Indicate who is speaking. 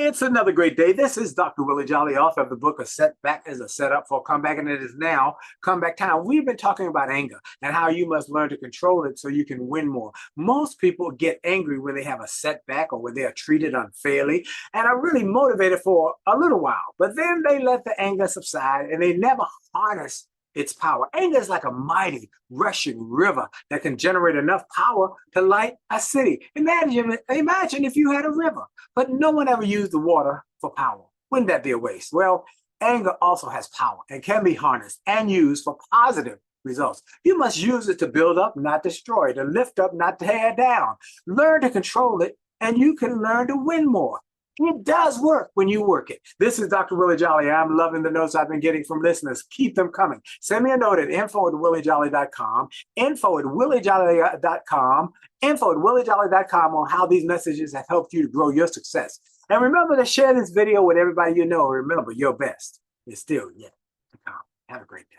Speaker 1: Hey, it's another great day. This is Dr. Willie Jolley, author of the book, A Setback is a Setup for a Comeback, and it is now comeback time. We've been talking about anger and how you must learn to control it so you can win more. Most people get angry when they have a setback or when they are treated unfairly and are really motivated for a little while, but then they let the anger subside and they never harness its power. Anger is like a mighty rushing river that can generate enough power to light a city. Imagine if you had a river, but no one ever used the water for power. Wouldn't that be a waste? Well, anger also has power and can be harnessed and used for positive results. You must use it to build up, not destroy, to lift up, not tear down. Learn to control it, and you can learn to win more. It does work when you work it. This is Dr. Willie Jolley. I'm loving the notes I've been getting from listeners. Keep them coming. Send me a note at info@williejolly.com, info@williejolly.com, info@williejolly.com on how these messages have helped you to grow your success. And remember to share this video with everybody you know. Remember, your best is still yet to come. Have a great day.